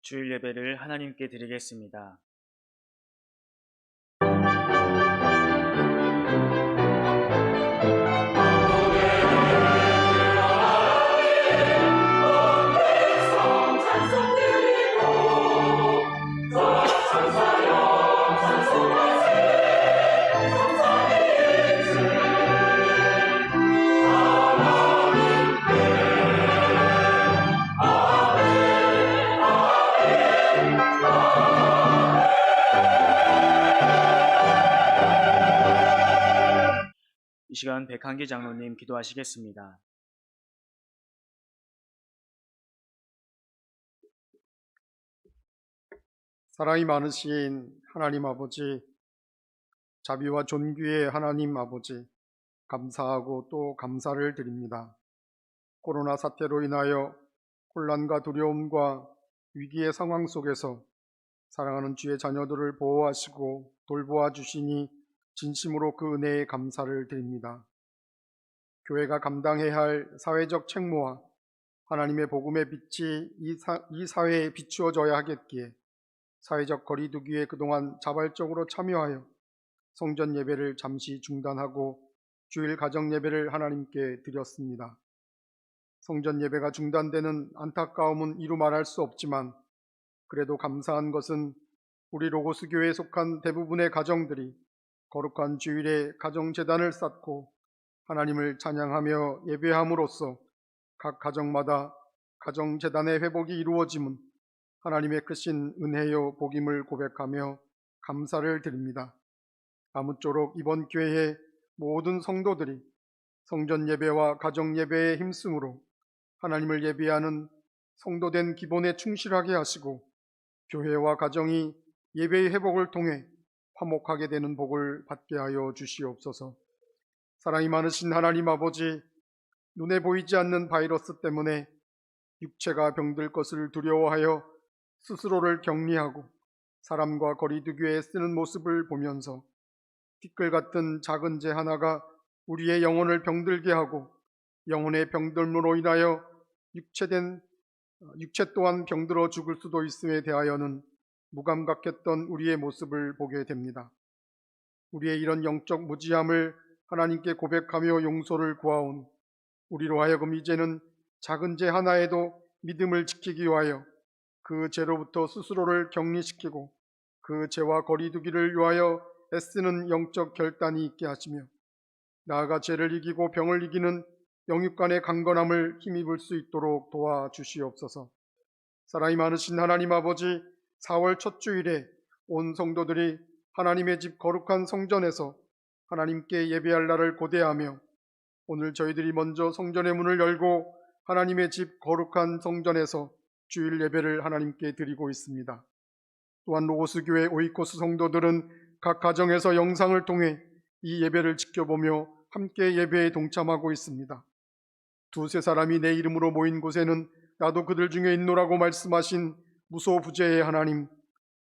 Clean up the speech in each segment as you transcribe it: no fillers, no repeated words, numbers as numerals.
주일 예배를 하나님께 드리겠습니다. 이 시간 백한기 장로님 기도하시겠습니다. 사랑이 많으신 하나님 아버지, 자비와 존귀의 하나님 아버지, 감사하고 또 감사를 드립니다. 코로나 사태로 인하여 혼란과 두려움과 위기의 상황 속에서 사랑하는 주의 자녀들을 보호하시고 돌보아 주시니 진심으로 그 은혜에 감사를 드립니다. 교회가 감당해야 할 사회적 책무와 하나님의 복음의 빛이 이 사회에 비추어져야 하겠기에 사회적 거리두기에 그동안 자발적으로 참여하여 성전 예배를 잠시 중단하고 주일 가정 예배를 하나님께 드렸습니다. 성전 예배가 중단되는 안타까움은 이루 말할 수 없지만 그래도 감사한 것은 우리 로고스 교회에 속한 대부분의 가정들이 거룩한 주일에 가정제단을 쌓고 하나님을 찬양하며 예배함으로써 각 가정마다 가정제단의 회복이 이루어짐은 하나님의 크신 은혜요 복임을 고백하며 감사를 드립니다. 아무쪼록 이번 기회에 모든 성도들이 성전 예배와 가정 예배에 힘쓰므로 하나님을 예배하는 성도된 기본에 충실하게 하시고 교회와 가정이 예배의 회복을 통해 화목하게 되는 복을 받게 하여 주시옵소서. 사랑이 많으신 하나님 아버지, 눈에 보이지 않는 바이러스 때문에 육체가 병들 것을 두려워하여 스스로를 격리하고 사람과 거리두기에 쓰는 모습을 보면서 티끌 같은 작은 재 하나가 우리의 영혼을 병들게 하고 영혼의 병들므로 인하여 육체 또한 병들어 죽을 수도 있음에 대하여는 무감각했던 우리의 모습을 보게 됩니다. 우리의 이런 영적 무지함을 하나님께 고백하며 용서를 구하온 우리로 하여금 이제는 작은 재 하나에도 믿음을 지키기 위하여 그 죄로부터 스스로를 격리시키고 그 죄와 거리두기를 위하여 애쓰는 영적 결단이 있게 하시며 나아가 죄를 이기고 병을 이기는 영육간의 강건함을 힘입을 수 있도록 도와주시옵소서. 사랑이 많으신 하나님 아버지, 4월 첫 주일에 온 성도들이 하나님의 집 거룩한 성전에서 하나님께 예배할 날을 고대하며 오늘 저희들이 먼저 성전의 문을 열고 하나님의 집 거룩한 성전에서 주일 예배를 하나님께 드리고 있습니다. 또한 로고스 교회 오이코스 성도들은 각 가정에서 영상을 통해 이 예배를 지켜보며 함께 예배에 동참하고 있습니다. 두세 사람이 내 이름으로 모인 곳에는 나도 그들 중에 있노라고 말씀하신 무소부재의 하나님,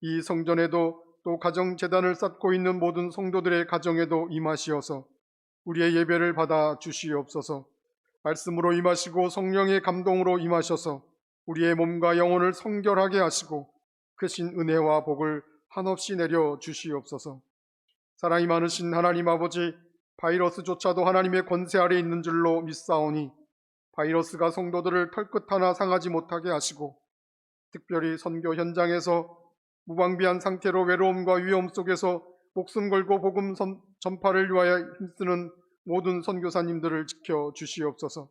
이 성전에도 또 가정재단을 쌓고 있는 모든 성도들의 가정에도 임하시어서 우리의 예배를 받아 주시옵소서. 말씀으로 임하시고 성령의 감동으로 임하셔서 우리의 몸과 영혼을 성결하게 하시고 크신 은혜와 복을 한없이 내려 주시옵소서. 사랑이 많으신 하나님 아버지, 바이러스조차도 하나님의 권세 아래 있는 줄로 믿사오니 바이러스가 성도들을 털끝 하나 상하지 못하게 하시고 특별히 선교 현장에서 무방비한 상태로 외로움과 위험 속에서 목숨 걸고 복음 전파를 위하여 힘쓰는 모든 선교사님들을 지켜 주시옵소서.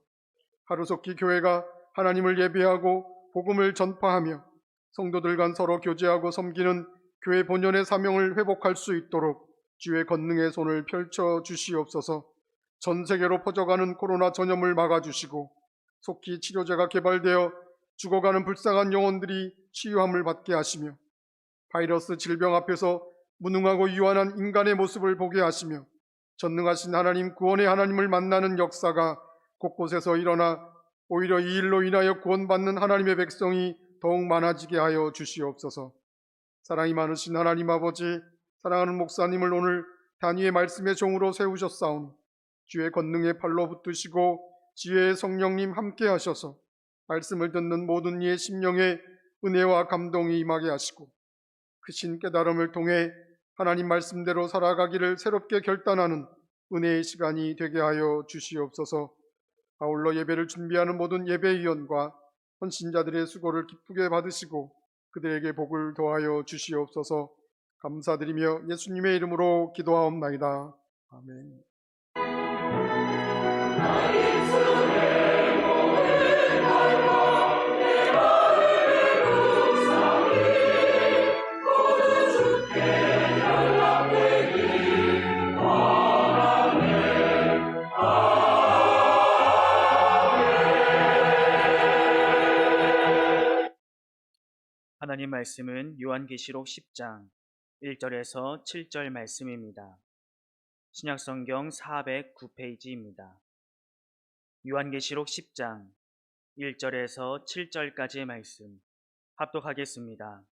하루속히 교회가 하나님을 예배하고 복음을 전파하며 성도들 간 서로 교제하고 섬기는 교회 본연의 사명을 회복할 수 있도록 주의 권능의 손을 펼쳐 주시옵소서. 전 세계로 퍼져가는 코로나 전염을 막아주시고 속히 치료제가 개발되어 죽어가는 불쌍한 영혼들이 치유함을 받게 하시며 바이러스 질병 앞에서 무능하고 유한한 인간의 모습을 보게 하시며 전능하신 하나님, 구원의 하나님을 만나는 역사가 곳곳에서 일어나 오히려 이 일로 인하여 구원받는 하나님의 백성이 더욱 많아지게 하여 주시옵소서. 사랑이 많으신 하나님 아버지, 사랑하는 목사님을 오늘 단위의 말씀의 종으로 세우셨사오니 주의 권능의 팔로 붙드시고 지혜의 성령님 함께 하셔서 말씀을 듣는 모든 이의 심령에 은혜와 감동이 임하게 하시고 크신 깨달음을 통해 하나님 말씀대로 살아가기를 새롭게 결단하는 은혜의 시간이 되게 하여 주시옵소서. 아울러 예배를 준비하는 모든 예배위원과 헌신자들의 수고를 기쁘게 받으시고 그들에게 복을 더하여 주시옵소서. 감사드리며 예수님의 이름으로 기도하옵나이다. 아멘. 하나님 말씀은 요한계시록 10장 1절에서 7절 말씀입니다. 신약성경 409페이지입니다. 요한계시록 10장 1절에서 7절까지의 말씀 합독하겠습니다.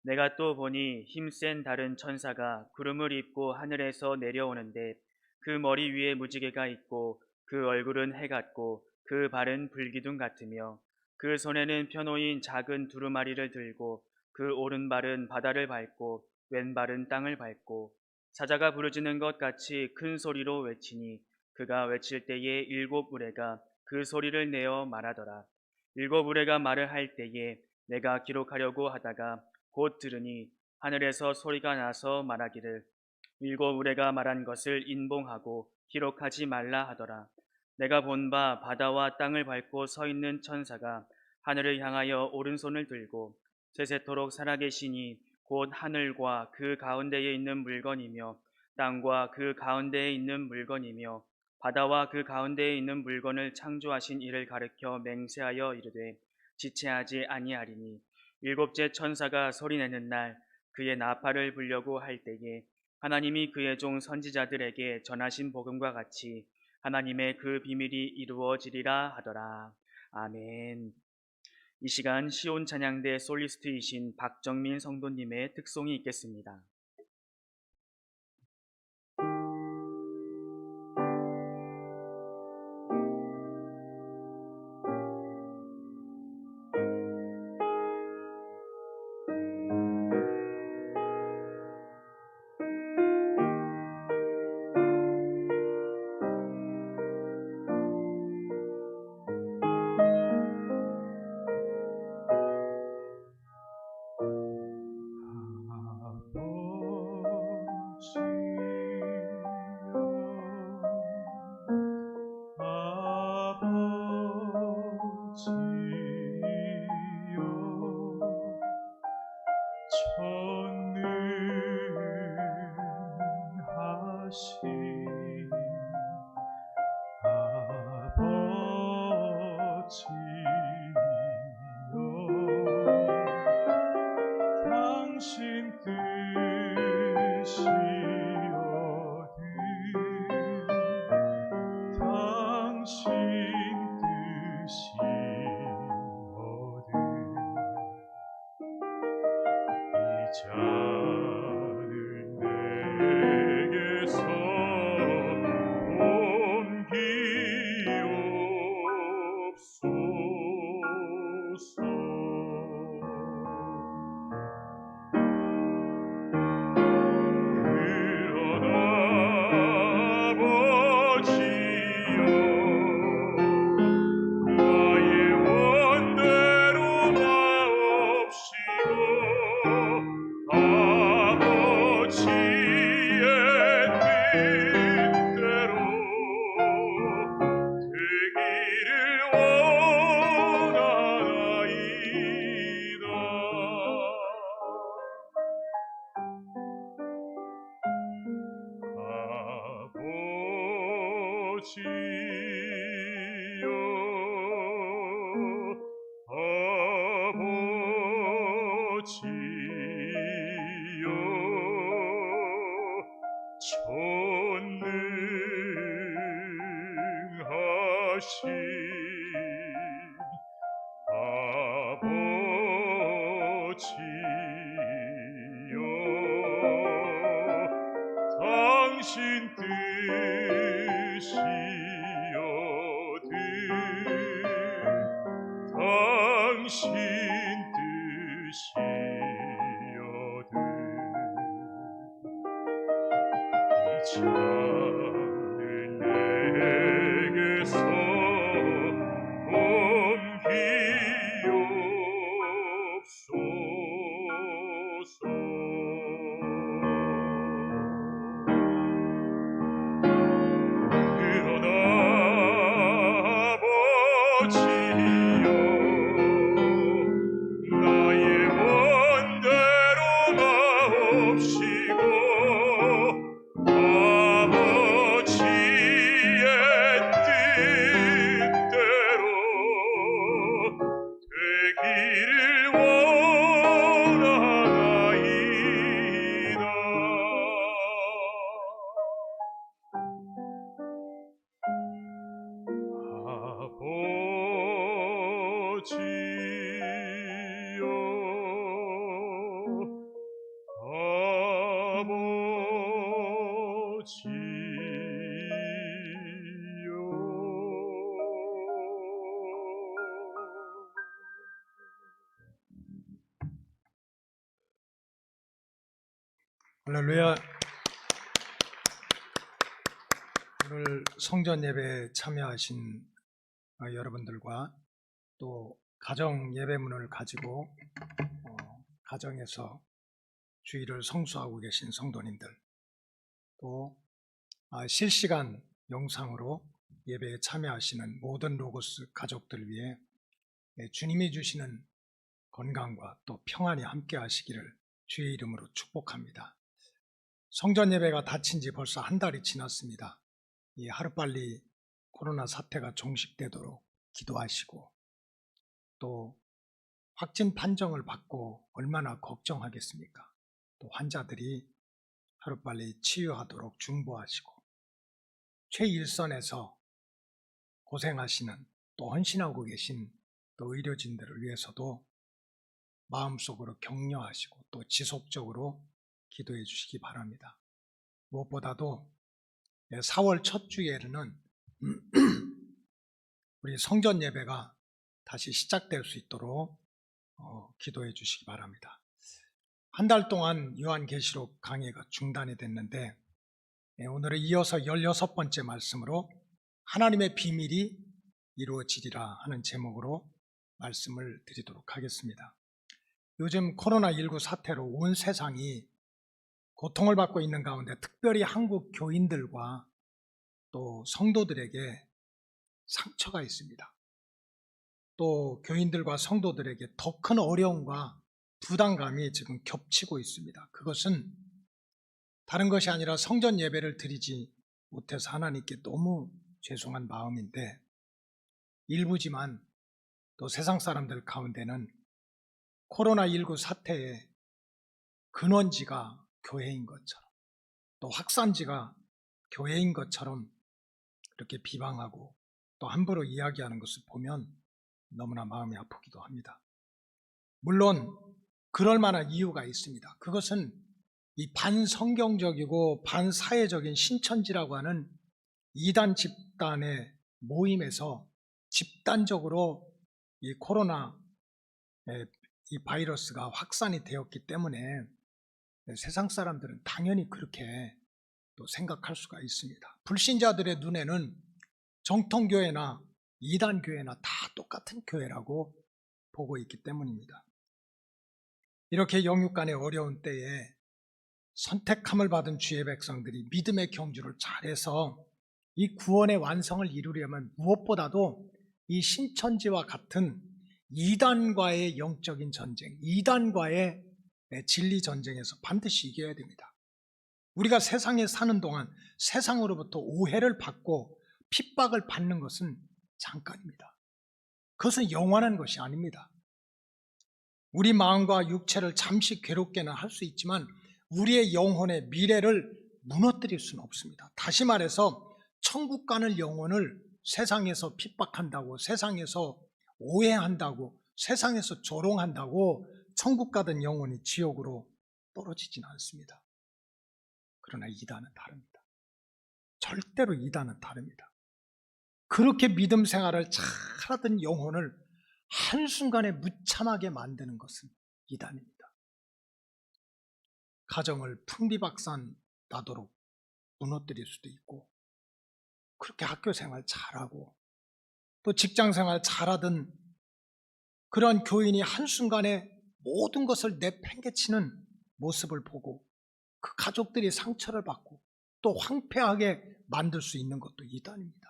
내가 또 보니 힘센 다른 천사가 구름을 입고 하늘에서 내려오는데 그 머리 위에 무지개가 있고 그 얼굴은 해 같고 그 발은 불기둥 같으며 그 손에는 펴놓인 작은 두루마리를 들고 그 오른발은 바다를 밟고 왼발은 땅을 밟고 사자가 부르짖는 것 같이 큰 소리로 외치니 그가 외칠 때에 일곱 우레가 그 소리를 내어 말하더라. 일곱 우레가 말을 할 때에 내가 기록하려고 하다가 곧 들으니 하늘에서 소리가 나서 말하기를 일곱 우레가 말한 것을 인봉하고 기록하지 말라 하더라. 내가 본 바 바다와 땅을 밟고 서 있는 천사가 하늘을 향하여 오른손을 들고 세세토록 살아계시니 곧 하늘과 그 가운데에 있는 물건이며 땅과 그 가운데에 있는 물건이며 바다와 그 가운데에 있는 물건을 창조하신 이를 가르켜 맹세하여 이르되 지체하지 아니하리니 일곱째 천사가 소리내는 날 그의 나팔을 불려고 할 때에 하나님이 그의 종 선지자들에게 전하신 복음과 같이 하나님의 그 비밀이 이루어지리라 하더라. 아멘. 이 시간 시온 찬양대 솔리스트이신 박정민 성도님의 특송이 있겠습니다. 당신 뜻이 당신 뜻이 이 잔을 내게서 당신 뜻이여든 당신 뜻 잔을 내게서 옮기옵소서. 그러나 아버지여, 나의 원대로 마옵시고 아버지의 뜻대로 되기를 원하나이다. 할렐루야. 오늘 성전 예배에 참여하신 여러분들과 또 가정 예배문을 가지고 가정에서 주일을 성수하고 계신 성도님들, 또 실시간 영상으로 예배에 참여하시는 모든 로고스 가족들 위해 주님이 주시는 건강과 또 평안이 함께 하시기를 주의 이름으로 축복합니다. 성전 예배가 닫힌 지 벌써 한 달이 지났습니다. 하루빨리 코로나 사태가 종식되도록 기도하시고, 또 확진 판정을 받고 얼마나 걱정하겠습니까? 또 환자들이 하루빨리 치유하도록 중보하시고, 최일선에서 고생하시는 또 헌신하고 계신 또 의료진들을 위해서도 마음속으로 격려하시고 또 지속적으로 기도해 주시기 바랍니다. 무엇보다도 4월 첫 주에는 우리 성전 예배가 다시 시작될 수 있도록 기도해 주시기 바랍니다. 한 달 동안 요한계시록 강해가 중단이 됐는데, 오늘은 이어서 16번째 말씀으로 하나님의 비밀이 이루어지리라 하는 제목으로 말씀을 드리도록 하겠습니다. 요즘 코로나19 사태로 온 세상이 고통을 받고 있는 가운데 특별히 한국 교인들과 또 성도들에게 상처가 있습니다. 또 교인들과 성도들에게 더 큰 어려움과 부담감이 지금 겹치고 있습니다. 그것은 다른 것이 아니라 성전 예배를 드리지 못해서 하나님께 너무 죄송한 마음인데, 일부지만 또 세상 사람들 가운데는 코로나19 사태의 근원지가 교회인 것처럼, 또 확산지가 교회인 것처럼 이렇게 비방하고 또 함부로 이야기하는 것을 보면 너무나 마음이 아프기도 합니다. 물론 그럴 만한 이유가 있습니다. 그것은 이 반성경적이고 반사회적인 신천지라고 하는 이단 집단의 모임에서 집단적으로 이 코로나 이 바이러스가 확산이 되었기 때문에 세상 사람들은 당연히 그렇게 또 생각할 수가 있습니다. 불신자들의 눈에는 정통교회나 이단교회나 다 똑같은 교회라고 보고 있기 때문입니다. 이렇게 영육 간의 어려운 때에 선택함을 받은 주의 백성들이 믿음의 경주를 잘해서 이 구원의 완성을 이루려면 무엇보다도 이 신천지와 같은 이단과의 영적인 전쟁, 이단과의 진리 전쟁에서 반드시 이겨야 됩니다. 우리가 세상에 사는 동안 세상으로부터 오해를 받고 핍박을 받는 것은 잠깐입니다. 그것은 영원한 것이 아닙니다. 우리 마음과 육체를 잠시 괴롭게는 할 수 있지만 우리의 영혼의 미래를 무너뜨릴 수는 없습니다. 다시 말해서 천국 가는 영혼을 세상에서 핍박한다고, 세상에서 오해한다고, 세상에서 조롱한다고 천국 가던 영혼이 지옥으로 떨어지지는 않습니다. 그러나 이단은 다릅니다. 절대로 이단은 다릅니다. 그렇게 믿음 생활을 잘하던 영혼을 한순간에 무참하게 만드는 것은 이단입니다. 가정을 풍비박산 나도록 무너뜨릴 수도 있고, 그렇게 학교 생활 잘하고 또 직장 생활 잘하던 그러한 교인이 한순간에 모든 것을 내팽개치는 모습을 보고 그 가족들이 상처를 받고 또 황폐하게 만들 수 있는 것도 이단입니다.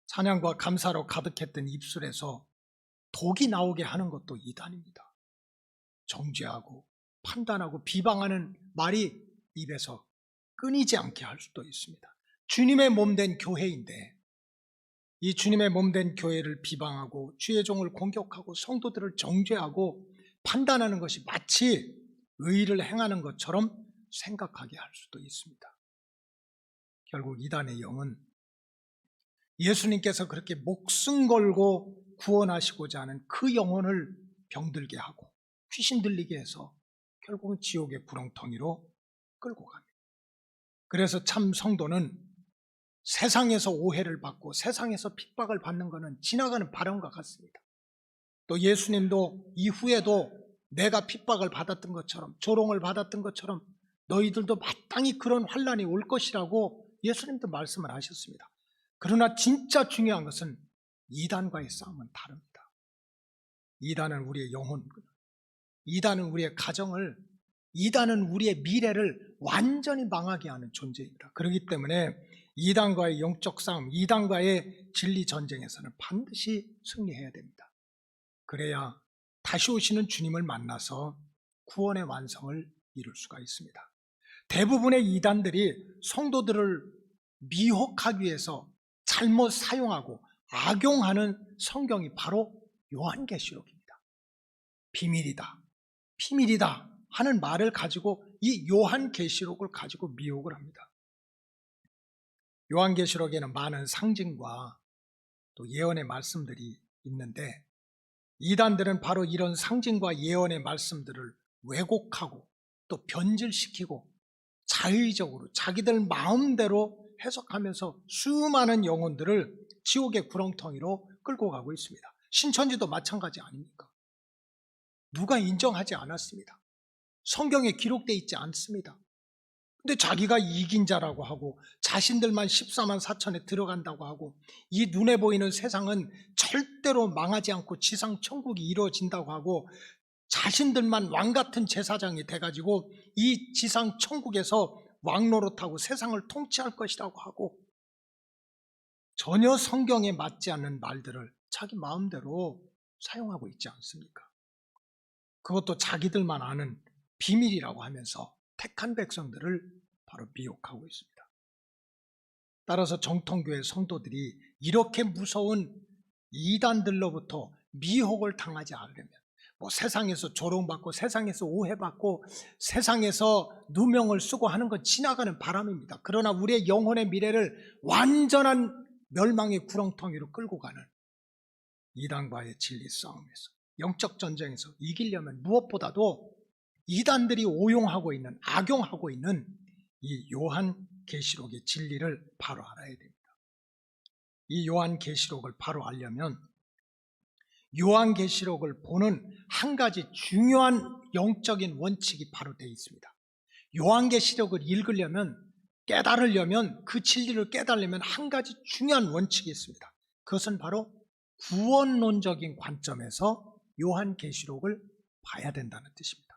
찬양과 감사로 가득했던 입술에서 독이 나오게 하는 것도 이단입니다. 정죄하고 판단하고 비방하는 말이 입에서 끊이지 않게 할 수도 있습니다. 주님의 몸된 교회인데 이 주님의 몸된 교회를 비방하고 주의 종을 공격하고 성도들을 정죄하고 판단하는 것이 마치 의를 행하는 것처럼 생각하게 할 수도 있습니다. 결국 이단의 영은 예수님께서 그렇게 목숨 걸고 구원하시고자 하는 그 영혼을 병들게 하고 귀신 들리게 해서 결국은 지옥의 구렁텅이로 끌고 갑니다. 그래서 참 성도는 세상에서 오해를 받고 세상에서 핍박을 받는 것은 지나가는 바람과 같습니다. 또 예수님도 이후에도 내가 핍박을 받았던 것처럼 조롱을 받았던 것처럼 너희들도 마땅히 그런 환난이 올 것이라고 예수님도 말씀을 하셨습니다. 그러나 진짜 중요한 것은 이단과의 싸움은 다릅니다. 이단은 우리의 영혼, 이단은 우리의 가정을, 이단은 우리의 미래를 완전히 망하게 하는 존재입니다. 그렇기 때문에 이단과의 영적 싸움, 이단과의 진리 전쟁에서는 반드시 승리해야 됩니다. 그래야 다시 오시는 주님을 만나서 구원의 완성을 이룰 수가 있습니다. 대부분의 이단들이 성도들을 미혹하기 위해서 잘못 사용하고 악용하는 성경이 바로 요한계시록입니다. 비밀이다, 비밀이다 하는 말을 가지고 이 요한계시록을 가지고 미혹을 합니다. 요한계시록에는 많은 상징과 또 예언의 말씀들이 있는데 이단들은 바로 이런 상징과 예언의 말씀들을 왜곡하고 또 변질시키고 자의적으로 자기들 마음대로 해석하면서 수많은 영혼들을 지옥의 구렁텅이로 끌고 가고 있습니다. 신천지도 마찬가지 아닙니까? 누가 인정하지 않았습니다. 성경에 기록되어 있지 않습니다. 근데 자기가 이긴 자라고 하고 자신들만 14만 4천에 들어간다고 하고 이 눈에 보이는 세상은 절대로 망하지 않고 지상 천국이 이루어진다고 하고 자신들만 왕 같은 제사장이 돼가지고 이 지상 천국에서 왕노릇하고 세상을 통치할 것이라고 하고 전혀 성경에 맞지 않는 말들을 자기 마음대로 사용하고 있지 않습니까? 그것도 자기들만 아는 비밀이라고 하면서 택한 백성들을 바로 미혹하고 있습니다. 따라서 정통교회 성도들이 이렇게 무서운 이단들로부터 미혹을 당하지 않으려면 세상에서 조롱받고 세상에서 오해받고 세상에서 누명을 쓰고 하는 건 지나가는 바람입니다. 그러나 우리의 영혼의 미래를 완전한 멸망의 구렁텅이로 끌고 가는 이단과의 진리 싸움에서 영적 전쟁에서 이기려면 무엇보다도 이단들이 오용하고 있는 악용하고 있는 이 요한계시록의 진리를 바로 알아야 됩니다. 이 요한계시록을 바로 알려면 요한계시록을 보는 한 가지 중요한 영적인 원칙이 바로 되어 있습니다. 요한계시록을 읽으려면 깨달으려면 그 진리를 깨달으려면 한 가지 중요한 원칙이 있습니다. 그것은 바로 구원론적인 관점에서 요한계시록을 봐야 된다는 뜻입니다.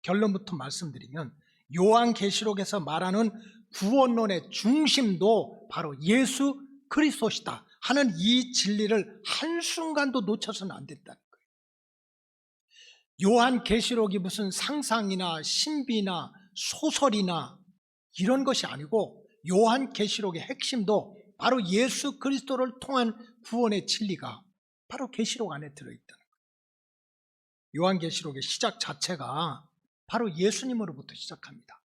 결론부터 말씀드리면 요한계시록에서 말하는 구원론의 중심도 바로 예수 그리스도시다 하는 이 진리를 한순간도 놓쳐서는 안 된다는 거예요. 요한계시록이 무슨 상상이나 신비나 소설이나 이런 것이 아니고 요한계시록의 핵심도 바로 예수 그리스도를 통한 구원의 진리가 바로 계시록 안에 들어있다는 거예요. 요한계시록의 시작 자체가 바로 예수님으로부터 시작합니다.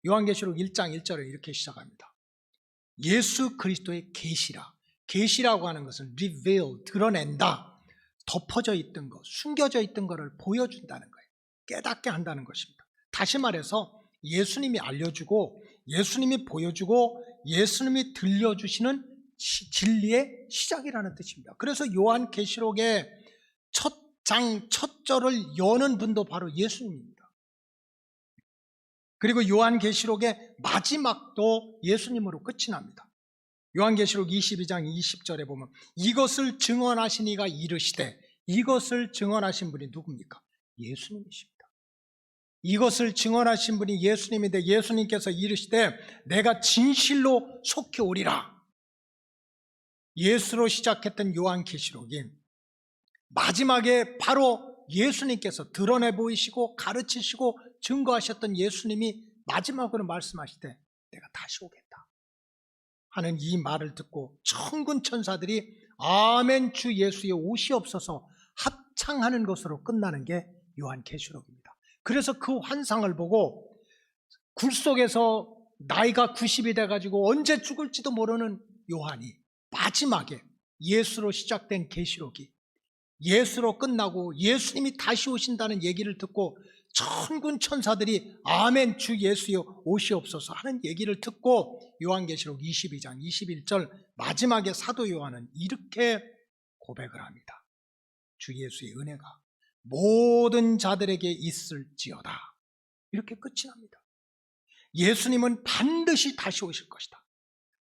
요한계시록 1장 1절에 이렇게 시작합니다. 예수 그리스도의 계시라. 계시라고 하는 것은 reveal, 드러낸다. 덮어져 있던 것, 숨겨져 있던 것을 보여준다는 거예요. 깨닫게 한다는 것입니다. 다시 말해서 예수님이 알려주고 예수님이 보여주고 예수님이 들려주시는 진리의 시작이라는 뜻입니다. 그래서 요한계시록의 첫 장, 첫 절을 여는 분도 바로 예수님입니다. 그리고 요한계시록의 마지막도 예수님으로 끝이 납니다. 요한계시록 22장 20절에 보면 이것을 증언하신 이가 이르시되, 이것을 증언하신 분이 누굽니까? 예수님이십니다. 이것을 증언하신 분이 예수님인데 예수님께서 이르시되 내가 진실로 속히 오리라. 예수로 시작했던 요한계시록이 마지막에 바로 예수님께서 드러내 보이시고 가르치시고 증거하셨던 예수님이 마지막으로 말씀하시되 내가 다시 오겠다 하는 이 말을 듣고 천군 천사들이 아멘 주 예수의 오시옵소서 합창하는 것으로 끝나는 게 요한계시록입니다. 그래서 그 환상을 보고 굴 속에서 나이가 90이 돼가지고 언제 죽을지도 모르는 요한이 마지막에 예수로 시작된 계시록이 예수로 끝나고 예수님이 다시 오신다는 얘기를 듣고 천군 천사들이 아멘 주 예수여 오시옵소서 하는 얘기를 듣고 요한계시록 22장 21절 마지막에 사도 요한은 이렇게 고백을 합니다. 주 예수의 은혜가 모든 자들에게 있을지어다. 이렇게 끝이 납니다. 예수님은 반드시 다시 오실 것이다.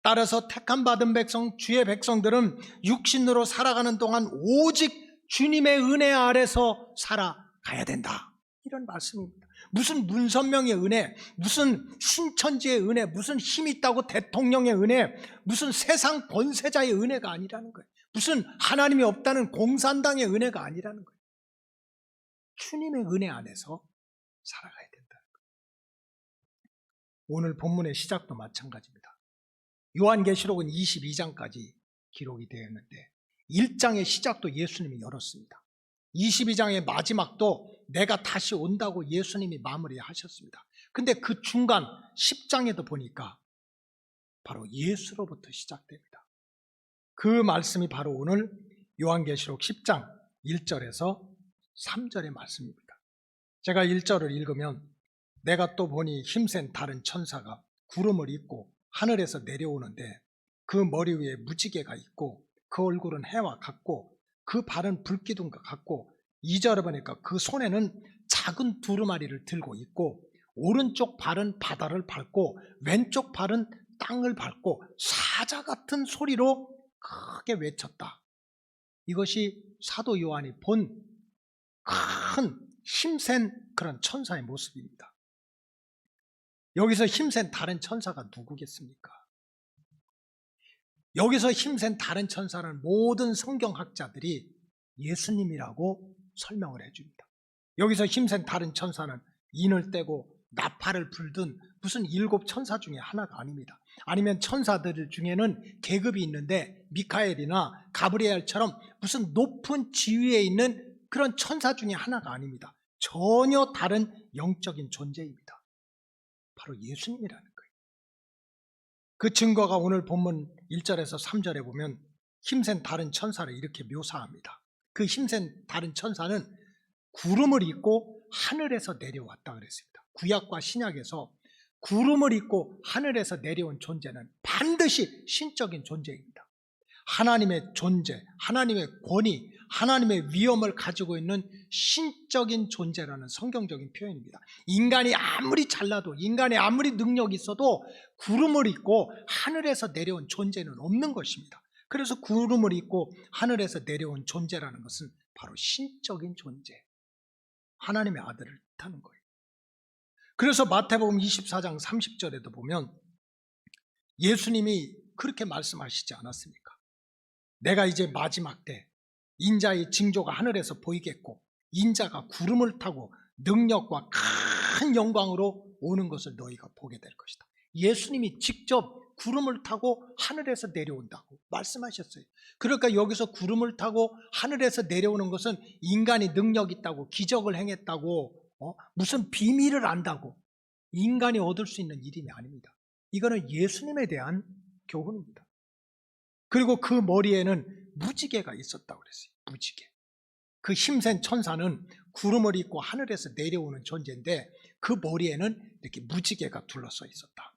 따라서 택함 받은 백성, 주의 백성들은 육신으로 살아가는 동안 오직 주님의 은혜 아래서 살아가야 된다. 이런 말씀입니다. 무슨 문선명의 은혜, 무슨 신천지의 은혜, 무슨 힘 있다고 대통령의 은혜, 무슨 세상 권세자의 은혜가 아니라는 거예요. 무슨 하나님이 없다는 공산당의 은혜가 아니라는 거예요. 주님의 은혜 안에서 살아가야 된다는 거예요. 오늘 본문의 시작도 마찬가지입니다. 요한계시록은 22장까지 기록이 되어 있는데 1장의 시작도 예수님이 열었습니다. 22장의 마지막도 내가 다시 온다고 예수님이 마무리하셨습니다. 근데 그 중간 10장에도 보니까 바로 예수로부터 시작됩니다. 그 말씀이 바로 오늘 요한계시록 10장 1절에서 3절의 말씀입니다. 제가 1절을 읽으면 내가 또 보니 힘센 다른 천사가 구름을 입고 하늘에서 내려오는데 그 머리 위에 무지개가 있고 그 얼굴은 해와 같고 그 발은 불기둥과 같고 2절에 보니까 그 손에는 작은 두루마리를 들고 있고 오른쪽 발은 바다를 밟고 왼쪽 발은 땅을 밟고 사자 같은 소리로 크게 외쳤다. 이것이 사도 요한이 본 큰 힘센 그런 천사의 모습입니다. 여기서 힘센 다른 천사가 누구겠습니까? 여기서 힘센 다른 천사는 모든 성경학자들이 예수님이라고 설명을 해줍니다. 여기서 힘센 다른 천사는 인을 떼고 나팔을 불든 무슨 7 천사 중에 하나가 아닙니다. 아니면 천사들 중에는 계급이 있는데 미카엘이나 가브리엘처럼 무슨 높은 지위에 있는 그런 천사 중에 하나가 아닙니다. 전혀 다른 영적인 존재입니다. 바로 예수님이라는 거예요. 그 증거가 오늘 본문 1절에서 3절에 보면 힘센 다른 천사를 이렇게 묘사합니다. 그 힘센 다른 천사는 구름을 입고 하늘에서 내려왔다 그랬습니다. 구약과 신약에서 구름을 입고 하늘에서 내려온 존재는 반드시 신적인 존재입니다. 하나님의 존재, 하나님의 권위, 하나님의 위엄을 가지고 있는 신적인 존재라는 성경적인 표현입니다. 인간이 아무리 잘나도, 인간이 아무리 능력이 있어도 구름을 입고 하늘에서 내려온 존재는 없는 것입니다. 그래서 구름을 입고 하늘에서 내려온 존재라는 것은 바로 신적인 존재, 하나님의 아들을 뜻하는 거예요. 그래서 마태복음 24장 30절에도 보면 예수님이 그렇게 말씀하시지 않았습니까? 내가 이제 마지막 때 인자의 징조가 하늘에서 보이겠고 인자가 구름을 타고 능력과 큰 영광으로 오는 것을 너희가 보게 될 것이다. 예수님이 직접 구름을 타고 하늘에서 내려온다고 말씀하셨어요. 그러니까 여기서 구름을 타고 하늘에서 내려오는 것은 인간이 능력 있다고 기적을 행했다고 무슨 비밀을 안다고 인간이 얻을 수 있는 일이 아닙니다. 이거는 예수님에 대한 교훈입니다. 그리고 그 머리에는 무지개가 있었다고 그랬어요. 무지개. 그 힘센 천사는 구름을 입고 하늘에서 내려오는 존재인데 그 머리에는 이렇게 무지개가 둘러서 있었다.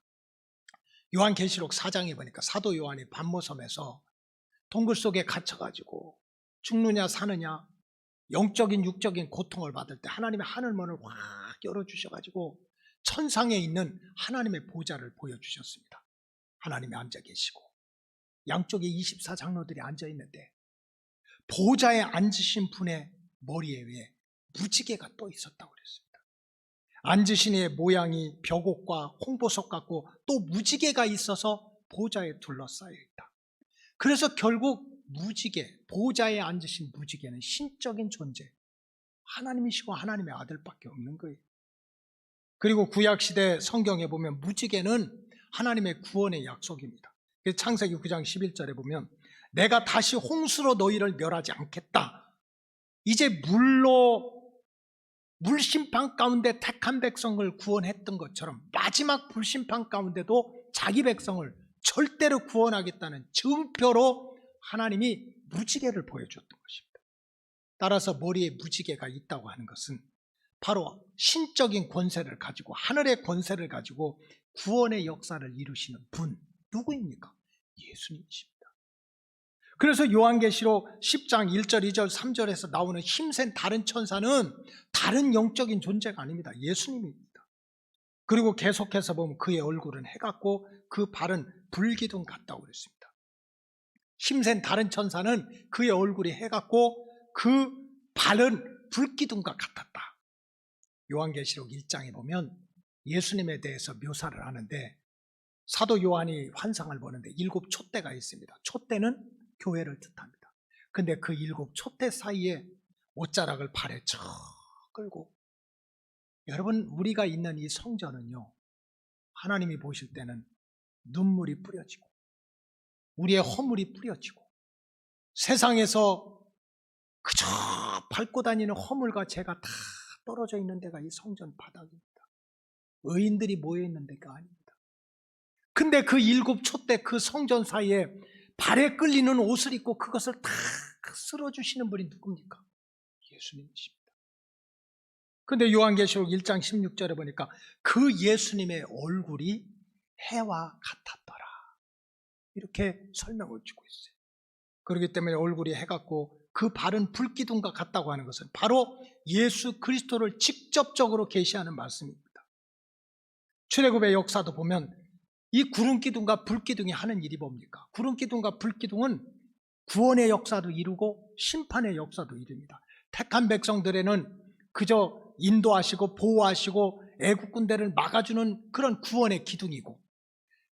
요한계시록 4장에 보니까 사도 요한이 반모섬에서 동굴 속에 갇혀가지고 죽느냐 사느냐 영적인 육적인 고통을 받을 때 하나님의 하늘문을 확 열어주셔가지고 천상에 있는 하나님의 보좌를 보여주셨습니다. 하나님이 앉아 계시고 양쪽에 24장로들이 앉아 있는데 보좌에 앉으신 분의 머리에 왜 무지개가 또 있었다고 그랬습니다. 앉으신 이의 모양이 벽옥과 홍보석 같고 또 무지개가 있어서 보좌에 둘러싸여 있다. 그래서 결국 무지개, 보좌에 앉으신 무지개는 신적인 존재, 하나님이시고 하나님의 아들밖에 없는 거예요. 그리고 구약시대 성경에 보면 무지개는 하나님의 구원의 약속입니다. 창세기 9장 11절에 보면 내가 다시 홍수로 너희를 멸하지 않겠다. 이제 물심판 가운데 택한 백성을 구원했던 것처럼 마지막 불심판 가운데도 자기 백성을 절대로 구원하겠다는 증표로 하나님이 무지개를 보여줬던 것입니다. 따라서 머리에 무지개가 있다고 하는 것은 바로 신적인 권세를 가지고 하늘의 권세를 가지고 구원의 역사를 이루시는 분 누구입니까? 예수님이십니다. 그래서 요한계시록 10장 1절, 2절, 3절에서 나오는 힘센 다른 천사는 다른 영적인 존재가 아닙니다. 예수님입니다. 그리고 계속해서 보면 그의 얼굴은 해 같고 그 발은 불기둥 같다고 그랬습니다. 힘센 다른 천사는 그의 얼굴이 해 같고 그 발은 불기둥과 같았다. 요한계시록 1장에 보면 예수님에 대해서 묘사를 하는데 사도 요한이 환상을 보는데 7 촛대가 있습니다. 촛대는 교회를 뜻합니다. 근데 그 7 촛대 사이에 옷자락을 발에 쳐 끌고, 여러분 우리가 있는 이 성전은요, 하나님이 보실 때는 눈물이 뿌려지고 우리의 허물이 뿌려지고 세상에서 그저 밟고 다니는 허물과 죄가 다 떨어져 있는 데가 이 성전 바닥입니다. 의인들이 모여 있는 데가 아닙니다. 근데 그 7 촛대 그 성전 사이에 발에 끌리는 옷을 입고 그것을 다 쓸어주시는 분이 누굽니까? 예수님이십니다. 근데 요한계시록 1장 16절에 보니까 그 예수님의 얼굴이 해와 같았더라, 이렇게 설명을 주고 있어요. 그렇기 때문에 얼굴이 해 같고 그 발은 불기둥과 같다고 하는 것은 바로 예수 그리스도를 직접적으로 계시하는 말씀입니다. 출애굽의 역사도 보면 이 구름기둥과 불기둥이 하는 일이 뭡니까? 구름기둥과 불기둥은 구원의 역사도 이루고 심판의 역사도 이룹니다. 택한 백성들에는 그저 인도하시고 보호하시고 애국 군대를 막아주는 그런 구원의 기둥이고,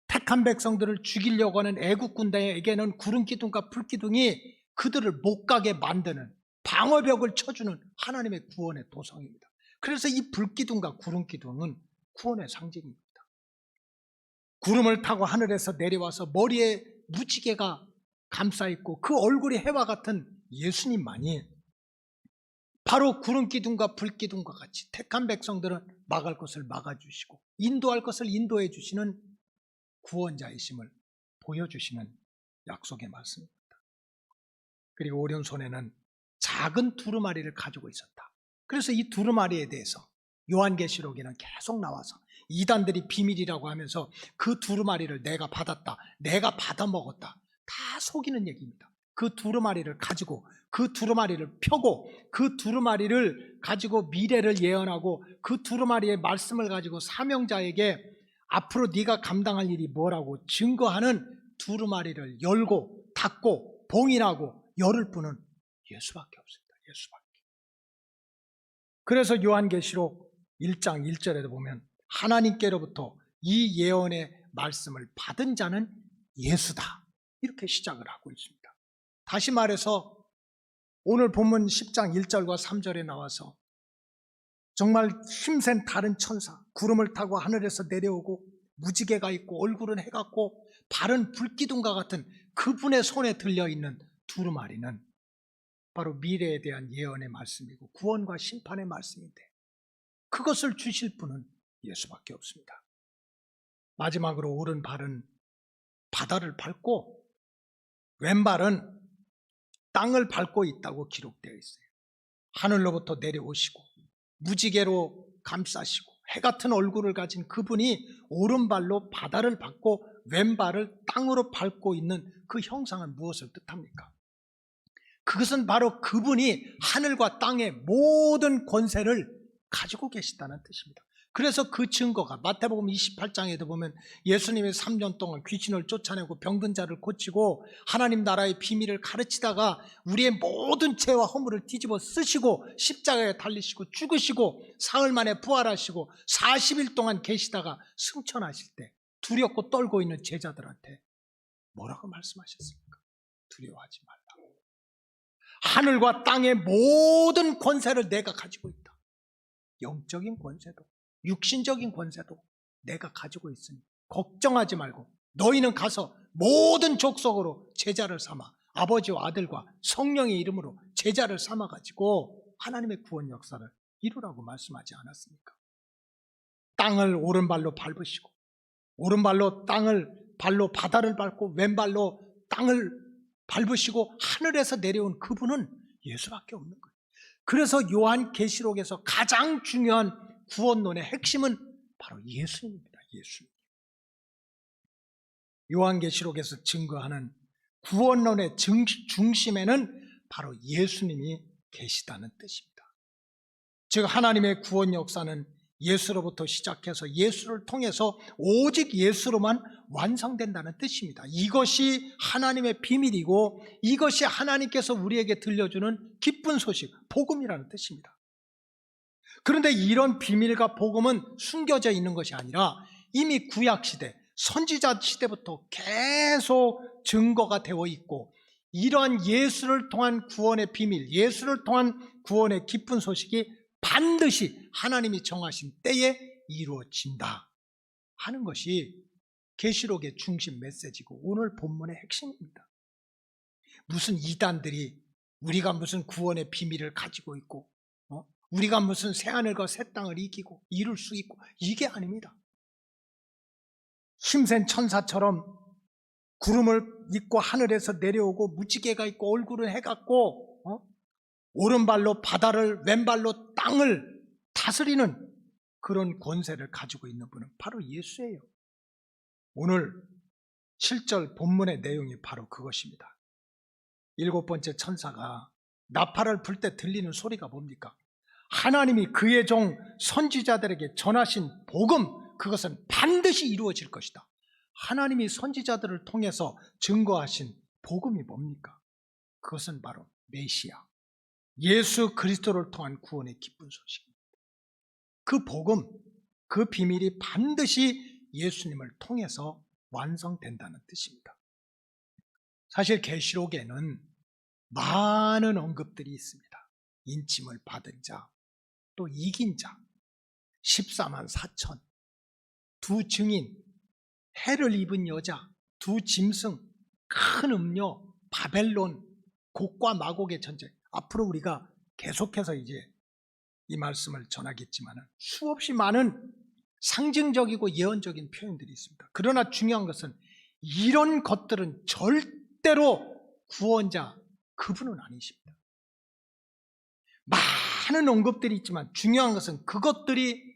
택한 백성들을 죽이려고 하는 애국 군대에게는 구름기둥과 불기둥이 그들을 못 가게 만드는 방어벽을 쳐주는 하나님의 구원의 도성입니다. 그래서 이 불기둥과 구름기둥은 구원의 상징입니다. 구름을 타고 하늘에서 내려와서 머리에 무지개가 감싸있고 그 얼굴이 해와 같은 예수님만이 바로 구름기둥과 불기둥과 같이 택한 백성들은 막을 것을 막아주시고 인도할 것을 인도해 주시는 구원자이심을 보여주시는 약속의 말씀입니다. 그리고 오른손에는 작은 두루마리를 가지고 있었다. 그래서 이 두루마리에 대해서 요한계시록에는 계속 나와서 이단들이 비밀이라고 하면서 그 두루마리를 내가 받았다, 내가 받아먹었다, 다 속이는 얘기입니다. 그 두루마리를 가지고 그 두루마리를 펴고 그 두루마리를 가지고 미래를 예언하고 그 두루마리의 말씀을 가지고 사명자에게 앞으로 네가 감당할 일이 뭐라고 증거하는 두루마리를 열고 닫고 봉인하고 열을 분은 예수밖에 없습니다. 예수밖에. 그래서 요한계시록 1장 1절에도 보면 하나님께로부터 이 예언의 말씀을 받은 자는 예수다, 이렇게 시작을 하고 있습니다. 다시 말해서 오늘 본문 10장 1절과 3절에 나와서 정말 힘센 다른 천사, 구름을 타고 하늘에서 내려오고 무지개가 있고 얼굴은 해 같고 발은 불기둥과 같은 그분의 손에 들려있는 두루마리는 바로 미래에 대한 예언의 말씀이고 구원과 심판의 말씀인데 그것을 주실 분은 예수밖에 없습니다. 마지막으로 오른발은 바다를 밟고 왼발은 땅을 밟고 있다고 기록되어 있어요. 하늘로부터 내려오시고 무지개로 감싸시고 해 같은 얼굴을 가진 그분이 오른발로 바다를 밟고 왼발을 땅으로 밟고 있는 그 형상은 무엇을 뜻합니까? 그것은 바로 그분이 하늘과 땅의 모든 권세를 가지고 계시다는 뜻입니다. 그래서 그 증거가 마태복음 28장에도 보면 예수님이 3년 동안 귀신을 쫓아내고 병든 자를 고치고 하나님 나라의 비밀을 가르치다가 우리의 모든 죄와 허물을 뒤집어 쓰시고 십자가에 달리시고 죽으시고 사흘 만에 부활하시고 40일 동안 계시다가 승천하실 때 두렵고 떨고 있는 제자들한테 뭐라고 말씀하셨습니까? 두려워하지 말라고. 하늘과 땅의 모든 권세를 내가 가지고 있다. 영적인 권세도 육신적인 권세도 내가 가지고 있으니 걱정하지 말고 너희는 가서 모든 족속으로 제자를 삼아 아버지와 아들과 성령의 이름으로 제자를 삼아가지고 하나님의 구원 역사를 이루라고 말씀하지 않았습니까? 땅을 오른발로 밟으시고 오른발로 발로 바다를 밟고 왼발로 땅을 밟으시고 하늘에서 내려온 그분은 예수밖에 없는 거예요. 그래서 요한계시록에서 가장 중요한 구원론의 핵심은 바로 예수님입니다. 예수님. 요한계시록에서 증거하는 구원론의 중심에는 바로 예수님이 계시다는 뜻입니다. 즉 하나님의 구원 역사는 예수로부터 시작해서 예수를 통해서 오직 예수로만 완성된다는 뜻입니다. 이것이 하나님의 비밀이고 이것이 하나님께서 우리에게 들려주는 기쁜 소식, 복음이라는 뜻입니다. 그런데 이런 비밀과 복음은 숨겨져 있는 것이 아니라 이미 구약시대, 선지자 시대부터 계속 증거가 되어 있고 이러한 예수를 통한 구원의 비밀, 예수를 통한 구원의 기쁜 소식이 반드시 하나님이 정하신 때에 이루어진다 하는 것이 계시록의 중심 메시지고 오늘 본문의 핵심입니다. 무슨 이단들이 우리가 무슨 구원의 비밀을 가지고 있고 우리가 무슨 새하늘과 새 땅을 이기고 이룰 수 있고 이게 아닙니다. 힘센 천사처럼 구름을 입고 하늘에서 내려오고 무지개가 있고 얼굴은 해갖고 오른발로 바다를 왼발로 땅을 다스리는 그런 권세를 가지고 있는 분은 바로 예수예요. 오늘 7절 본문의 내용이 바로 그것입니다. 7번째 천사가 나팔을 불 때 들리는 소리가 뭡니까? 하나님이 그의 종 선지자들에게 전하신 복음, 그것은 반드시 이루어질 것이다. 하나님이 선지자들을 통해서 증거하신 복음이 뭡니까? 그것은 바로 메시아, 예수 그리스도를 통한 구원의 기쁜 소식입니다. 그 복음, 그 비밀이 반드시 예수님을 통해서 완성된다는 뜻입니다. 사실 계시록에는 많은 언급들이 있습니다. 인침을 받은 자, 또 이긴 자, 14만 4천, 두 증인, 해를 입은 여자, 두 짐승, 큰 음료, 바벨론, 곡과 마곡의 전쟁. 앞으로 우리가 계속해서 이제 이 말씀을 전하겠지만 수없이 많은 상징적이고 예언적인 표현들이 있습니다. 그러나 중요한 것은 이런 것들은 절대로 구원자 그분은 아니십니다. 많은 언급들이 있지만 중요한 것은 그것들이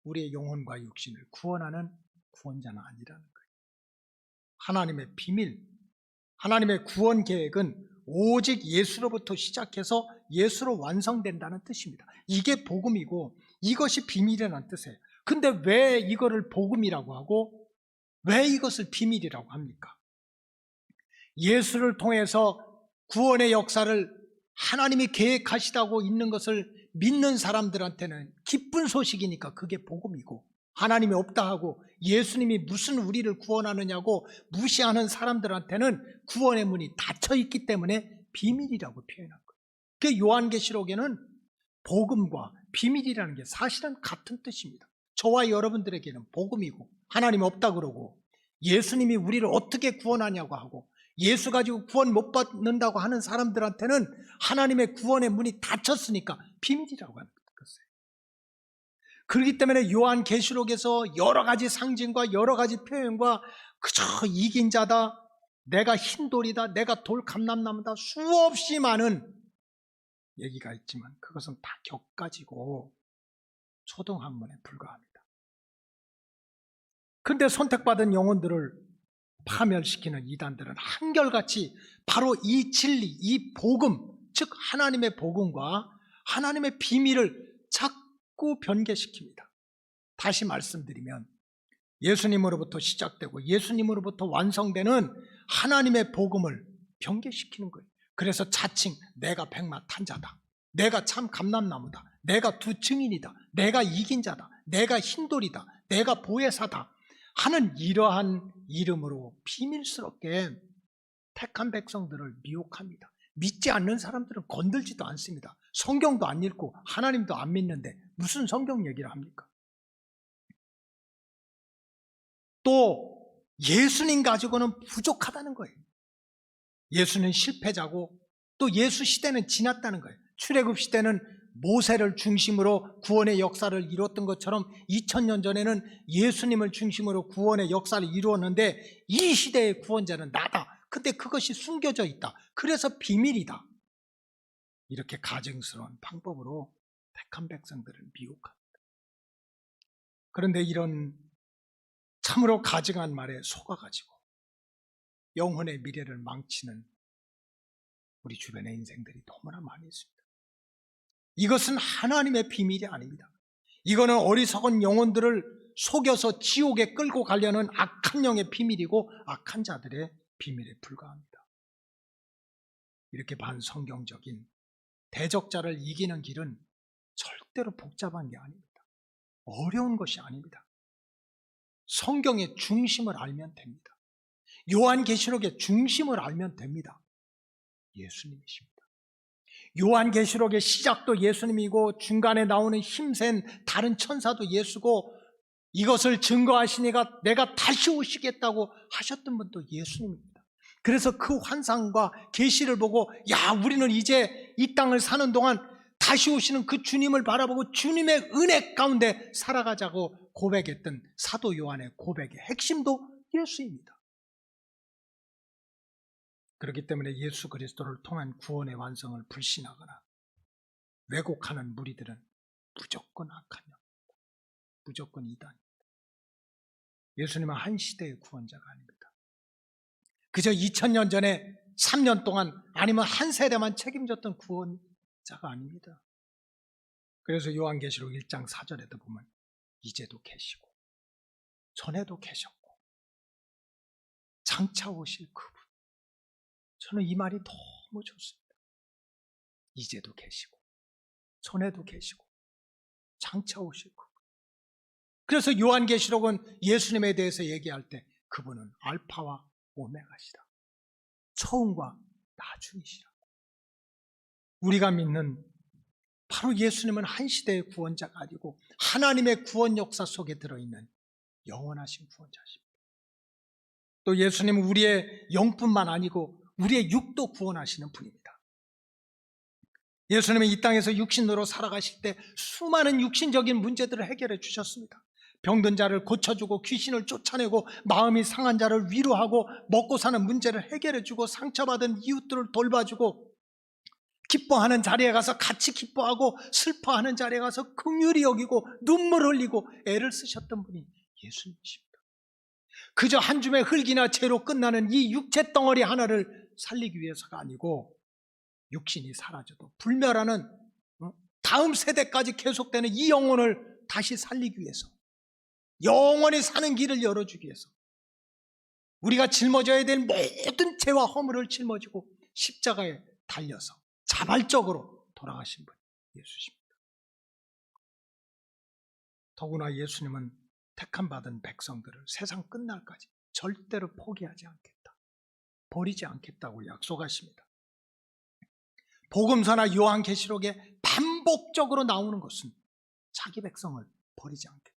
우리의 영혼과 육신을 구원하는 구원자는 아니라는 거예요. 하나님의 비밀, 하나님의 구원 계획은 오직 예수로부터 시작해서 예수로 완성된다는 뜻입니다. 이게 복음이고 이것이 비밀이라는 뜻이에요. 근데 왜 이거를 복음이라고 하고 왜 이것을 비밀이라고 합니까? 예수를 통해서 구원의 역사를 하나님이 계획하시다고 있는 것을 믿는 사람들한테는 기쁜 소식이니까 그게 복음이고, 하나님이 없다 하고 예수님이 무슨 우리를 구원하느냐고 무시하는 사람들한테는 구원의 문이 닫혀 있기 때문에 비밀이라고 표현한 거예요. 그 요한계시록에는 복음과 비밀이라는 게 사실은 같은 뜻입니다. 저와 여러분들에게는 복음이고 하나님 없다 그러고 예수님이 우리를 어떻게 구원하냐고 하고 예수 가지고 구원 못 받는다고 하는 사람들한테는 하나님의 구원의 문이 닫혔으니까 비밀이라고 하는 것이에요. 그렇기 때문에 요한계시록에서 여러 가지 상징과 여러 가지 표현과 그저 이긴 자다, 내가 흰 돌이다, 내가 돌 감람나무다, 수없이 많은 얘기가 있지만 그것은 다 격가지고 초등학문에 불과합니다. 그런데 선택받은 영혼들을 파멸시키는 이단들은 한결같이 바로 이 진리, 이 복음, 즉 하나님의 복음과 하나님의 비밀을 자꾸 변개시킵니다. 다시 말씀드리면 예수님으로부터 시작되고 예수님으로부터 완성되는 하나님의 복음을 변개시키는 거예요. 그래서 자칭 내가 백마탄자다, 내가 참 감람나무다, 내가 두 증인이다, 내가 이긴 자다, 내가 흰돌이다, 내가 보혜사다 하는 이러한 이름으로 비밀스럽게 택한 백성들을 미혹합니다. 믿지 않는 사람들은 건들지도 않습니다. 성경도 안 읽고 하나님도 안 믿는데 무슨 성경 얘기를 합니까? 또 예수님 가지고는 부족하다는 거예요. 예수는 실패자고 또 예수 시대는 지났다는 거예요. 출애굽 시대는 모세를 중심으로 구원의 역사를 이뤘던 것처럼 2000년 전에는 예수님을 중심으로 구원의 역사를 이루었는데 이 시대의 구원자는 나다. 근데 그것이 숨겨져 있다. 그래서 비밀이다. 이렇게 가증스러운 방법으로 택한 백성들을 미혹합니다. 그런데 이런 참으로 가증한 말에 속아가지고 영혼의 미래를 망치는 우리 주변의 인생들이 너무나 많이 있습니다. 이것은 하나님의 비밀이 아닙니다. 이거는 어리석은 영혼들을 속여서 지옥에 끌고 가려는 악한 영의 비밀이고 악한 자들의 비밀에 불과합니다. 이렇게 반성경적인 대적자를 이기는 길은 절대로 복잡한 게 아닙니다. 어려운 것이 아닙니다. 성경의 중심을 알면 됩니다. 요한계시록의 중심을 알면 됩니다. 예수님이십니다. 요한계시록의 시작도 예수님이고 중간에 나오는 힘센 다른 천사도 예수고 이것을 증거하시니까 내가 다시 오시겠다고 하셨던 분도 예수님입니다. 그래서 그 환상과 계시를 보고 야, 우리는 이제 이 땅을 사는 동안 다시 오시는 그 주님을 바라보고 주님의 은혜 가운데 살아가자고 고백했던 사도 요한의 고백의 핵심도 예수입니다. 그렇기 때문에 예수 그리스도를 통한 구원의 완성을 불신하거나 왜곡하는 무리들은 무조건 악한 영입니다. 무조건 이단입니다. 예수님은 한 시대의 구원자가 아닙니다. 그저 2000년 전에 3년 동안 아니면 한 세대만 책임졌던 구원자가 아닙니다. 그래서 요한계시록 1장 4절에도 보면 이제도 계시고 전에도 계셨고 장차 오실 그분, 저는 이 말이 너무 좋습니다. 이제도 계시고 전에도 계시고 장차 오실 그분. 그래서 요한계시록은 예수님에 대해서 얘기할 때 그분은 알파와 오메가시라, 처음과 나중이시라고. 우리가 믿는 바로 예수님은 한 시대의 구원자가 아니고 하나님의 구원 역사 속에 들어있는 영원하신 구원자십니다. 또 예수님은 우리의 영뿐만 아니고 우리의 육도 구원하시는 분입니다. 예수님은 이 땅에서 육신으로 살아가실 때 수많은 육신적인 문제들을 해결해 주셨습니다. 병든 자를 고쳐주고 귀신을 쫓아내고 마음이 상한 자를 위로하고 먹고 사는 문제를 해결해주고 상처받은 이웃들을 돌봐주고 기뻐하는 자리에 가서 같이 기뻐하고 슬퍼하는 자리에 가서 긍휼히 여기고 눈물 흘리고 애를 쓰셨던 분이 예수님이십니다. 그저 한 줌의 흙이나 재로 끝나는 이 육체 덩어리 하나를 살리기 위해서가 아니고 육신이 사라져도 불멸하는 다음 세대까지 계속되는 이 영혼을 다시 살리기 위해서, 영원히 사는 길을 열어주기 위해서 우리가 짊어져야 될 모든 죄와 허물을 짊어지고 십자가에 달려서 자발적으로 돌아가신 분 예수십니다. 더구나 예수님은 택함 받은 백성들을 세상 끝날까지 절대로 포기하지 않겠다, 버리지 않겠다고 약속하십니다. 복음서나 요한계시록에 반복적으로 나오는 것은 자기 백성을 버리지 않겠다.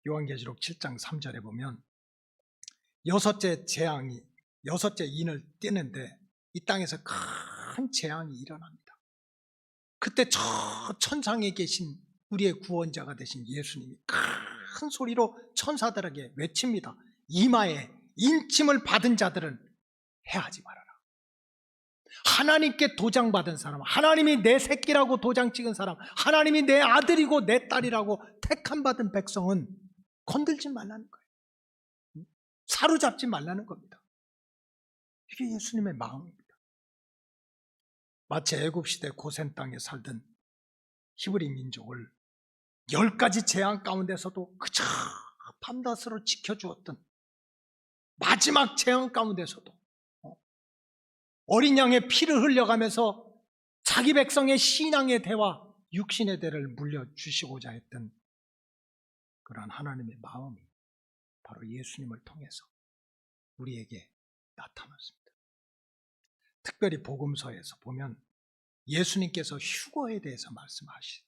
요한계시록 7장 3절에 보면 여섯째 인을 떼는데 이 땅에서 큰 재앙이 일어납니다. 그때 저 천상에 계신 우리의 구원자가 되신 예수님이 큰 소리로 천사들에게 외칩니다. 이마에 인침을 받은 자들은 해하지 말아라. 하나님께 도장받은 사람, 하나님이 내 새끼라고 도장 찍은 사람, 하나님이 내 아들이고 내 딸이라고 택함 받은 백성은 건들지 말라는 거예요. 사로잡지 말라는 겁니다. 이게 예수님의 마음입니다. 마치 애굽시대 고센 땅에 살던 히브리 민족을 10가지 재앙 가운데서도 그저 밤낮으로 지켜주었던 마지막 재앙 가운데서도 어린 양의 피를 흘려가면서 자기 백성의 신앙의 대와 육신의 대를 물려주시고자 했던 그러한 하나님의 마음이 바로 예수님을 통해서 우리에게 나타났습니다. 특별히 복음서에서 보면 예수님께서 휴거에 대해서 말씀하십니다.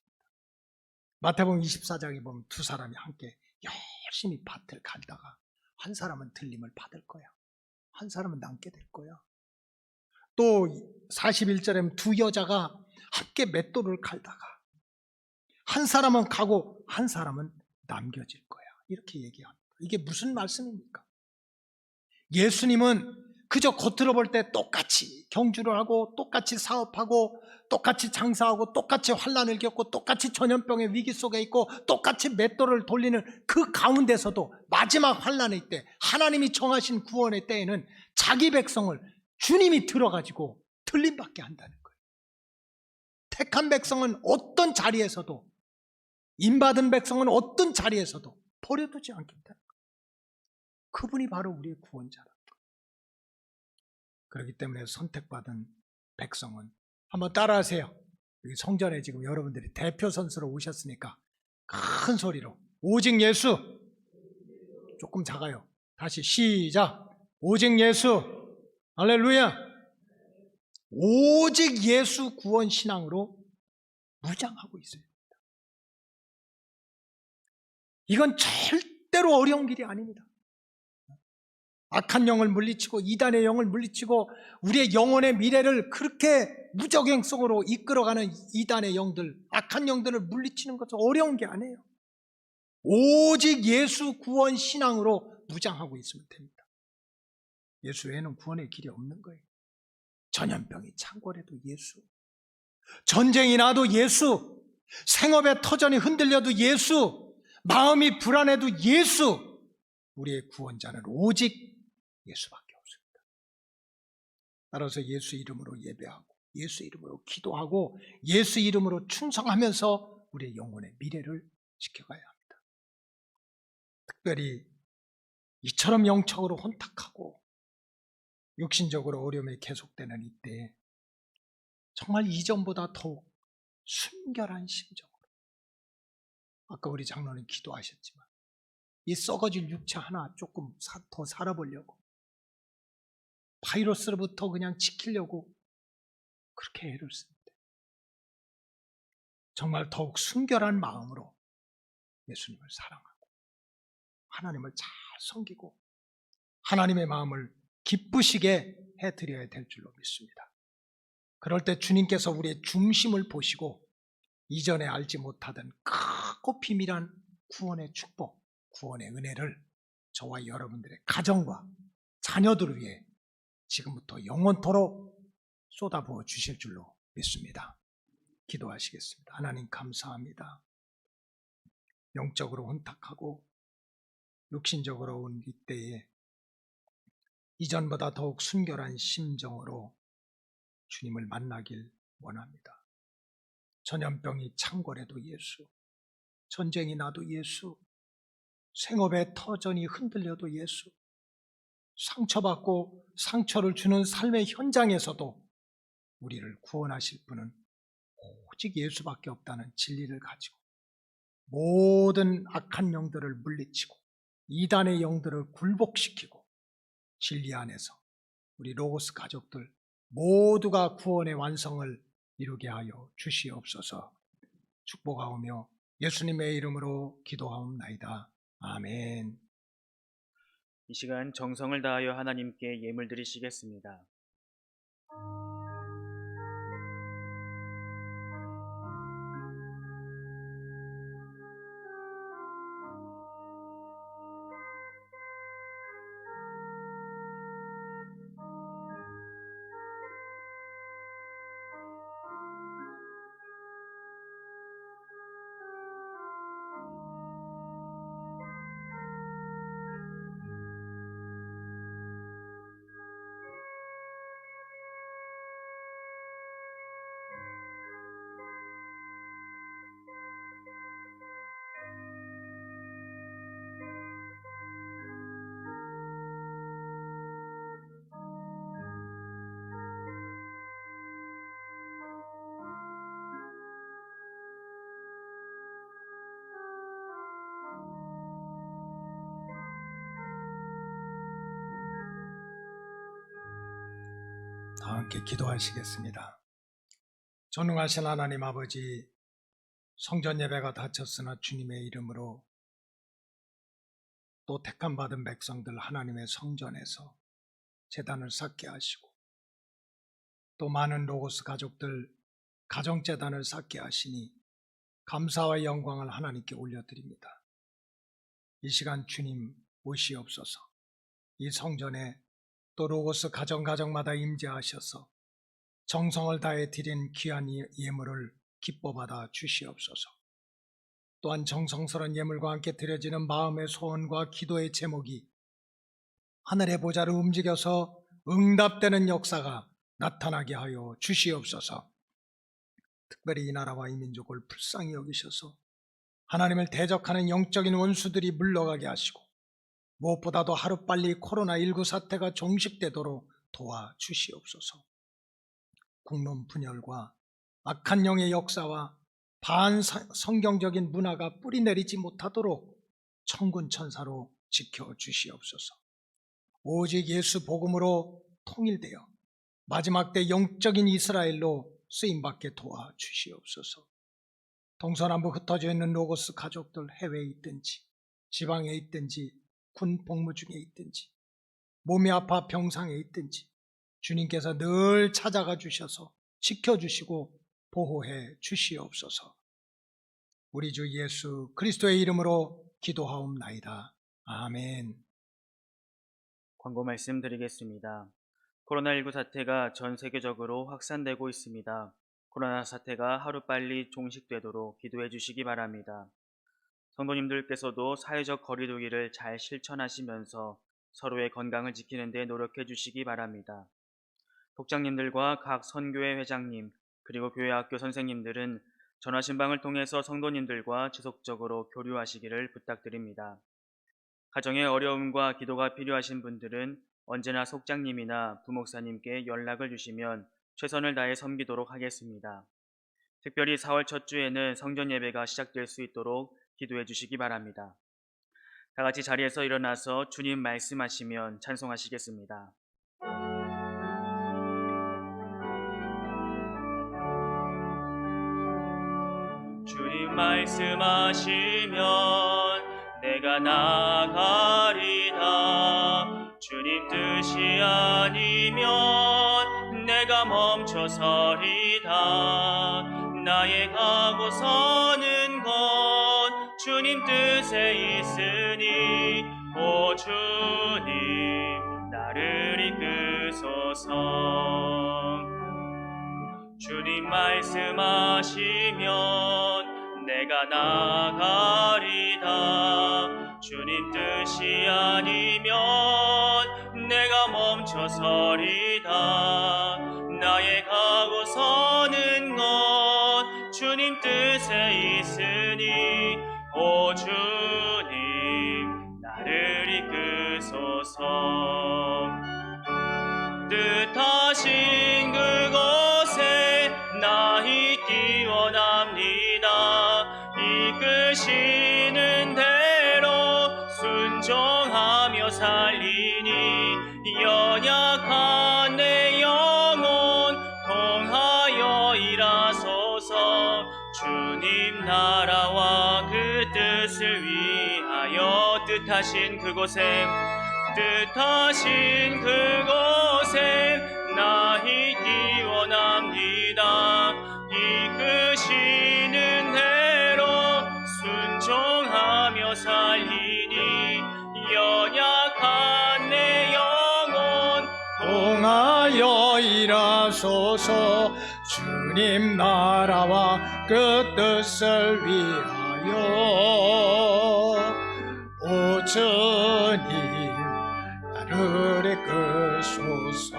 마태복음 24장에 보면 두 사람이 함께 열심히 밭을 갈다가 한 사람은 들림을 받을 거야. 한 사람은 남게 될 거야. 또 41절에 두 여자가 함께 맷돌을 갈다가 한 사람은 가고 한 사람은 남겨질 거야. 이렇게 얘기합니다. 이게 무슨 말씀입니까? 예수님은 그저 겉으로 볼 때 똑같이 경주를 하고 똑같이 사업하고 똑같이 장사하고 똑같이 환난을 겪고 똑같이 전염병의 위기 속에 있고 똑같이 맷돌을 돌리는 그 가운데서도 마지막 환난의 때 하나님이 정하신 구원의 때에는 자기 백성을 주님이 들어가지고 들림받게 한다는 거예요. 택한 백성은 어떤 자리에서도 인받은 백성은 어떤 자리에서도 버려두지 않겠다는 거예요. 그분이 바로 우리의 구원자라는 거예요. 그렇기 때문에 선택받은 백성은 한번 따라하세요. 여기 성전에 지금 여러분들이 대표 선수로 오셨으니까 큰 소리로 오직 예수. 조금 작아요. 다시 시작. 오직 예수. 할렐루야. 오직 예수 구원 신앙으로 무장하고 있어요. 이건 절대로 어려운 길이 아닙니다. 악한 영을 물리치고 이단의 영을 물리치고 우리의 영혼의 미래를 그렇게 무적행성으로 이끌어가는 이단의 영들, 악한 영들을 물리치는 것은 어려운 게 아니에요. 오직 예수 구원 신앙으로 무장하고 있으면 됩니다. 예수 외에는 구원의 길이 없는 거예요. 전염병이 창궐해도 예수, 전쟁이 나도 예수, 생업의 터전이 흔들려도 예수, 마음이 불안해도 예수. 우리의 구원자는 오직 예수밖에 없습니다. 따라서 예수 이름으로 예배하고 예수 이름으로 기도하고 예수 이름으로 충성하면서 우리의 영혼의 미래를 지켜가야 합니다. 특별히 이처럼 영적으로 혼탁하고 육신적으로 어려움이 계속되는 이때에 정말 이전보다 더욱 순결한 심정으로, 아까 우리 장로님 기도하셨지만 이 썩어질 육체 하나 조금 더 살아보려고, 바이러스로부터 그냥 지키려고 그렇게 애를 씁니다. 정말 더욱 순결한 마음으로 예수님을 사랑하고 하나님을 잘 섬기고 하나님의 마음을 기쁘시게 해드려야 될 줄로 믿습니다. 그럴 때 주님께서 우리의 중심을 보시고 이전에 알지 못하던 크고 비밀한 구원의 축복, 구원의 은혜를 저와 여러분들의 가정과 자녀들을 위해 지금부터 영원토록 쏟아부어 주실 줄로 믿습니다. 기도하시겠습니다. 하나님 감사합니다. 영적으로 혼탁하고 육신적으로 온 이때에 이전보다 더욱 순결한 심정으로 주님을 만나길 원합니다. 전염병이 창궐해도 예수, 전쟁이 나도 예수, 생업의 터전이 흔들려도 예수, 상처받고 상처를 주는 삶의 현장에서도 우리를 구원하실 분은 오직 예수밖에 없다는 진리를 가지고 모든 악한 영들을 물리치고 이단의 영들을 굴복시키고 진리 안에서 우리 로고스 가족들 모두가 구원의 완성을 이루게 하여 주시옵소서. 축복하오며 예수님의 이름으로 기도하옵나이다. 아멘. 이 시간 정성을 다하여 하나님께 예물 드리시겠습니다. 다 함께 기도하시겠습니다. 전능하신 하나님 아버지, 성전 예배가 닫혔으나 주님의 이름으로 또 택함 받은 백성들 하나님의 성전에서 제단을 쌓게 하시고 또 많은 로고스 가족들 가정제단을 쌓게 하시니 감사와 영광을 하나님께 올려드립니다. 이 시간 주님 오시옵소서. 이 성전에 또 로고스 가정마다 임재하셔서 정성을 다해 드린 귀한 예물을 기뻐 받아 주시옵소서. 또한 정성스러운 예물과 함께 드려지는 마음의 소원과 기도의 제목이 하늘의 보좌를 움직여서 응답되는 역사가 나타나게 하여 주시옵소서. 특별히 이 나라와 이 민족을 불쌍히 여기셔서 하나님을 대적하는 영적인 원수들이 물러가게 하시고 무엇보다도 하루빨리 코로나19 사태가 종식되도록 도와주시옵소서. 국론 분열과 악한 영의 역사와 반성경적인 문화가 뿌리내리지 못하도록 천군천사로 지켜주시옵소서. 오직 예수 복음으로 통일되어 마지막 때 영적인 이스라엘로 쓰임받게 도와주시옵소서. 동서남북 흩어져 있는 로고스 가족들 해외에 있든지 지방에 있든지 군 복무 중에 있든지 몸이 아파 병상에 있든지 주님께서 늘 찾아가 주셔서 지켜주시고 보호해 주시옵소서. 우리 주 예수 그리스도의 이름으로 기도하옵나이다. 아멘. 광고 말씀드리겠습니다. 코로나19 사태가 전 세계적으로 확산되고 있습니다. 코로나 사태가 하루빨리 종식되도록 기도해 주시기 바랍니다. 성도님들께서도 사회적 거리두기를 잘 실천하시면서 서로의 건강을 지키는 데 노력해 주시기 바랍니다. 독장님들과 각 선교회 회장님 그리고 교회 학교 선생님들은 전화신방을 통해서 성도님들과 지속적으로 교류하시기를 부탁드립니다. 가정의 어려움과 기도가 필요하신 분들은 언제나 속장님이나 부목사님께 연락을 주시면 최선을 다해 섬기도록 하겠습니다. 특별히 4월 첫 주에는 성전 예배가 시작될 수 있도록 기도해 주시기 바랍니다. 다 같이 자리에서 일어나서 주님 말씀하시면 찬송하시겠습니다. 주님 말씀하시면 내가 나가리다. 주님 뜻이 아니면 내가 멈춰서리다. 나의 가고 서는 건 주님 뜻에 있으니 오 주님 나를 이끄소서. 주님 말씀하시면 내가 나가리다. 주님 뜻이 아니면 내가 멈춰서리다. 나의 가고 서는 건 주님 뜻에 있으니 오 주님 나를 이끄소서. 뜻하신 그곳에 나 있기 원합니다. 이끄시는 대로 순종하며 살리니 연약한 내 영혼 통하여 일하소서. 주님 나라와 그 뜻을 위하여 뜻하신 그곳에 나 있기 원합니다. 이끄시는 대로 순종하며 살리니 연약한 내 영혼 통하여 일하소서. 주님 나라와 그 뜻을 위하여 오 주님 나를 이끄소서.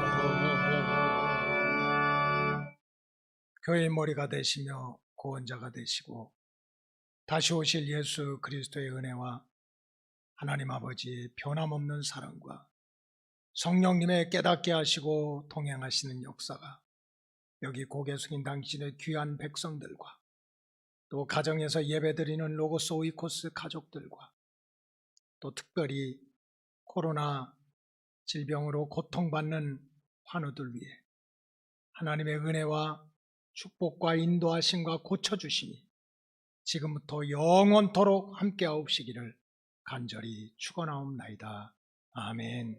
교회의 머리가 되시며 구원자가 되시고 다시 오실 예수 그리스도의 은혜와 하나님 아버지의 변함없는 사랑과 성령님의 깨닫게 하시고 동행하시는 역사가 여기 고개 숙인 당신의 귀한 백성들과 또 가정에서 예배드리는 로고스 오이코스 가족들과 또 특별히 코로나 질병으로 고통받는 환우들 위해 하나님의 은혜와 축복과 인도하심과 고쳐주심이 지금부터 영원토록 함께하옵시기를 간절히 축원하옵나이다. 아멘.